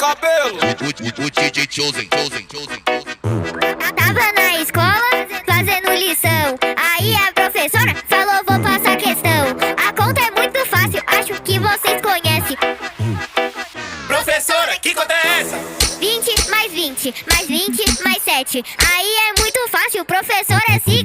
cabelo. O DJ Chosen. Tava na escola fazendo lição. Aí a professora falou: vou passar questão. A conta é muito fácil, acho que vocês conhecem. Professora, que conta é essa? 20 mais 20 mais 20 mais 7. Aí é muito fácil, professor, é 5.